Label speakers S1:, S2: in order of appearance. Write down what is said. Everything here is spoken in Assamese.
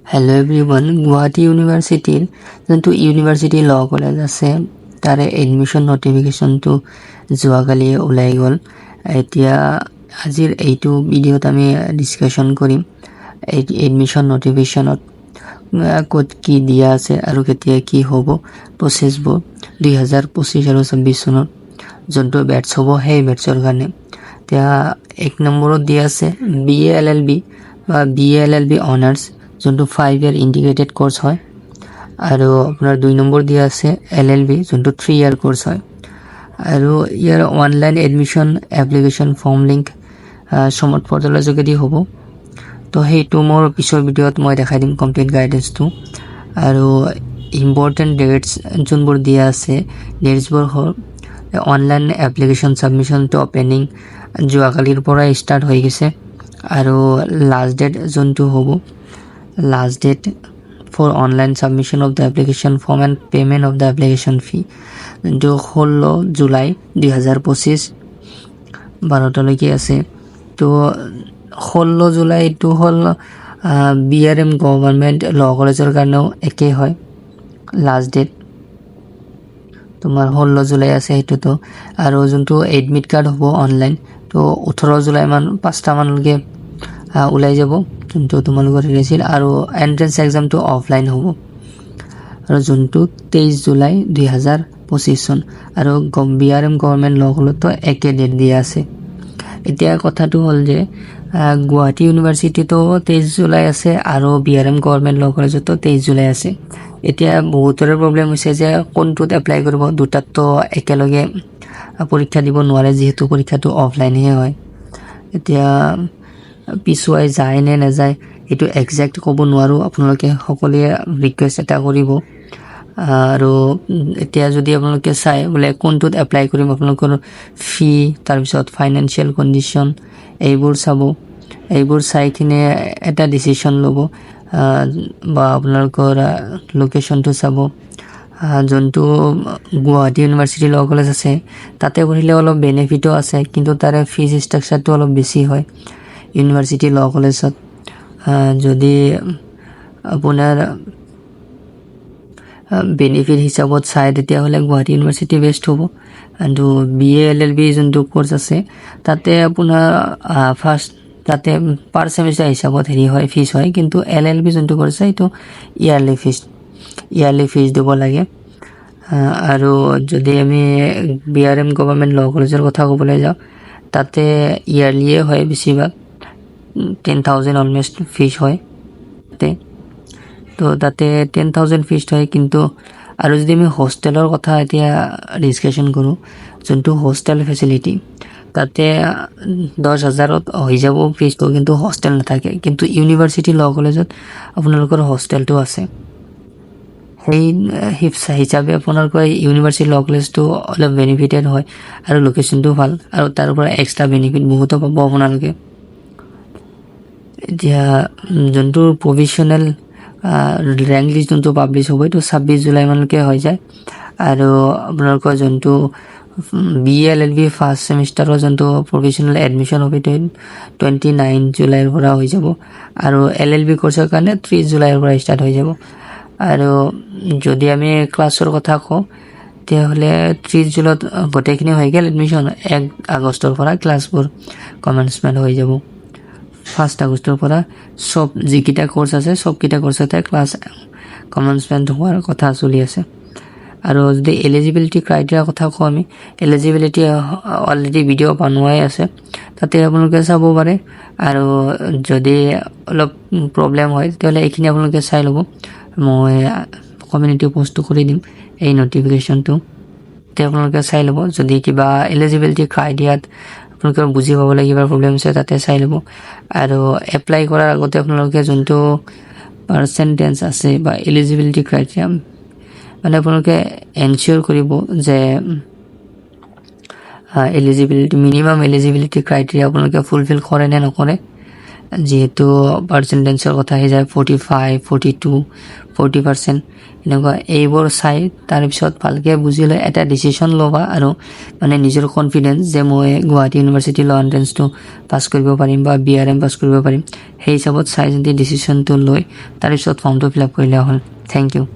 S1: Hello everyone, Gauhati University যোনটো ইউনিভাৰ্চিটি ল কলেজ আছে তাৰে এডমিশ্যন নটিফিকেশ্যনটো যোৱাকালি ওলাই গ'ল। এতিয়া আজিৰ এইটো ভিডিঅ'ত আমি ডিছকাশ্যন কৰিম এডমিশ্যন নটিফিকেশ্যনত ক'ত কি দিয়া আছে আৰু কেতিয়া কি হ'ব প্ৰচেছবোৰ 2025 আৰু 26 চনত যোনটো বেটছ হ'ব সেই বেটছৰ কাৰণে। এতিয়া 1 নম্বৰত দিয়া আছে BA LLB বা BA LLB অনাৰ্ছ যোনটো 5 ইয়াৰ ইণ্টিগ্ৰেটেড কোৰ্স হয় আৰু আপোনাৰ 2 নম্বৰ দিয়া আছে LLB যোনটো 3 ইয়াৰ কোৰ্স হয় আৰু ইয়াৰ online admission application form link সমত পৰ্টেলৰ যোগেদি হ'ব। তো সেইটো মোৰ পিছৰ ভিডিঅ'ত মই দেখাই দিম কমপ্লিট গাইডেন্সটো আৰু ইম্পৰ্টেণ্ট ডেটছ যোনবোৰ দিয়া আছে ডেটছবোৰ হ'ল অনলাইন এপ্লিকেশ্যন ছাবমিশ্যনটো অপেনিং যোৱাকালিৰ পৰা ষ্টাৰ্ট হৈ গৈছে আৰু লাষ্ট ডেট যোনটো হ'ব last date for online submission of the application form and payment of the application fee जो 16 जुलाई 2025 12টালৈকে আছে। তো 16 জুলাই টু হল BRM গভৰ্ণমেণ্ট ল কলেজৰ কাৰণেও একেই হয় লাষ্ট ডেট তোমাৰ 16 জুলাই আছে সেইটোতো আৰু যোনটো এডমিট কাৰ্ড হ'ব অনলাইন তো 18 জুলাই মান 5টা মানলৈকে ওলাই যাব যোনটো তোমালোকৰ ৰিছিল আৰু এন্ট্ৰেন্স এক্সামটো অফলাইন হ'ব আৰু যোনটো 23 জুলাই 2025 চন আৰু BRM গভৰ্ণমেণ্ট ল কলেজতো একে ডেট দিয়া আছে। এতিয়া কথাটো হ'ল যে গুৱাহাটী ইউনিভাৰ্চিটিতো 23 জুলাই আছে আৰু BRM গভৰ্ণমেণ্ট ল কলেজতো 23 জুলাই আছে। এতিয়া বহুতৰে প্ৰব্লেম হৈছে যে কোনটোত এপ্লাই কৰিব, দুটাতো একেলগে পৰীক্ষা দিব নোৱাৰে যিহেতু পৰীক্ষাটো অফলাইনহে হয়। এতিয়া পিছুৱাই যায় নে নাযায় এইটো একজেক্ট ক'ব নোৱাৰোঁ, আপোনালোকে সকলোৱে ৰিকুৱেষ্ট এটা কৰিব আৰু এতিয়া যদি আপোনালোকে চাই বোলে কোনটোত এপ্লাই কৰিম আপোনালোকৰ ফি তাৰপিছত ফাইনেন্সিয়েল কণ্ডিশ্যন এইবোৰ চাব, এইবোৰ চাই কিনে এটা ডিচিশ্যন ল'ব বা আপোনালোকৰ লোকেশ্যনটো চাব। যোনটো গুৱাহাটী ইউনিভাৰ্চিটি ল কলেজ আছে তাতে পঢ়িলে অলপ বেনিফিটো আছে কিন্তু তাৰে ফিজ ষ্ট্ৰাকচাৰটো অলপ বেছি হয় ইউনিভাৰ্চিটি ল কলেজত। যদি আপোনাৰ বেনিফিট হিচাপত চাই তেতিয়াহ'লে গুৱাহাটী ইউনিভাৰ্চিটি বেষ্ট হ'ব। আৰু BA LLB যোনটো কোৰ্চ আছে তাতে আপোনাৰ ফাৰ্ষ্ট তাতে পাৰ ছেমিষ্টাৰ হিচাপত হয় ফিজ হয়, কিন্তু LLB যোনটো কোৰ্চ এইটো ইয়াৰলি ফিজ দিব লাগে। আৰু যদি আমি BRM গভৰ্ণমেণ্ট ল কলেজৰ কথা ক'বলৈ যাওঁ তাতে ইয়াৰলিয়ে হয় বেছিভাগ 10,000 অলমষ্ট ফিজ হয় তো তাতে 10,000 ফিজ হয়। কিন্তু আৰু যদি আমি হোষ্টেলৰ কথা এতিয়া ডিছকাশ্যন কৰোঁ যোনটো হোষ্টেল ফেচিলিটি তাতে 10,000ত হৈ যাব ফিজটো, কিন্তু হোষ্টেল নাথাকে। কিন্তু ইউনিভাৰ্চিটি ল কলেজত আপোনালোকৰ হোষ্টেলটো আছে, সেই হিচাপে আপোনালোকৰ ইউনিভাৰ্চিটি ল কলেজটো অলপ বেনিফিটেড হয় আৰু লোকেশ্যনটো ভাল আৰু তাৰ পৰা এক্সট্ৰা বেনিফিট বহুতো পাব আপোনালোকে। এতিয়া যোনটো প্ৰভিশ্যনেল ৰেংক লিষ্ট যোনটো পাব্লিছ হ'ব এইটো 26 জুলাই মানলৈকে হৈ যায় আৰু আপোনালোকৰ যোনটো BA LLB ফাৰ্ষ্ট ছেমিষ্টাৰৰ যোনটো প্ৰভিশ্যনেল এডমিশ্যন হ'ব এইটো 29 জুলাইৰ পৰা হৈ যাব আৰু LLB কোৰ্চৰ কাৰণে 30 জুলাইৰ পৰা ষ্টাৰ্ট হৈ যাব। আৰু যদি আমি ক্লাছৰ কথা কওঁ তেতিয়াহ'লে 30 জুলাইত গোটেইখিনি হৈ গ'ল এডমিশ্যন, 1 আগষ্টৰ পৰা ক্লাছবোৰ কমেন্সমেণ্ট হৈ যাব। 1 আগষ্টৰ পৰা চব যিকেইটা কোৰ্চ আছে চবকেইটা কোৰ্চতে ক্লাছ কমেন্সমেণ্ট হোৱাৰ কথা চলি আছে। আৰু যদি এলিজিবিলিটি ক্ৰাইটেৰিয়াৰ কথা কওঁ আমি এলিজিবিলিটি অলৰেডি ভিডিঅ' বনোৱাই আছে, তাতে আপোনালোকে চাব পাৰে আৰু যদি অলপ প্ৰব্লেম হয় তেতিয়াহ'লে এইখিনি আপোনালোকে চাই ল'ব। মই কমিউনিটি পষ্টটো কৰি দিম এই নটিফিকেশ্যনটো, তাতে আপোনালোকে চাই ল'ব। যদি কিবা এলিজিবিলিটি ক্ৰাইটেৰিয়াত আপোনালোকে বুজি পাব লাগিব প্ৰব্লেম আছে তাতে চাই ল'ব। আৰু এপ্লাই কৰাৰ আগতে আপোনালোকে যোনটো পাৰ্চেণ্টেজ আছে বা এলিজিবিলিটি ক্ৰাইটেৰিয়া মানে আপোনালোকে এনচিয়'ৰ কৰিব যে মিনিমাম এলিজিবিলিটি ক্ৰাইটেৰিয়া আপোনালোকে ফুলফিল কৰে নে নকৰে। যিহেতু পাৰ্চেণ্টেজৰ কথা আহি যায় 45, 42, 40% এনেকুৱা এইবোৰ চাই তাৰপিছত ভালকৈ বুজি লৈ এটা ডিচিশ্যন ল'বা আৰু মানে নিজৰ কনফিডেন্স যে মই গুৱাহাটী ইউনিভাৰ্চিটি ল' এণ্ট্ৰেঞ্চটো পাছ কৰিব পাৰিম বা BRM পাছ কৰিব পাৰিম সেই হিচাপত চাই যদি ডিচিশ্যনটো লৈ তাৰপিছত ফৰ্মটো ফিল আপ কৰিলে হ'ল। Thank U.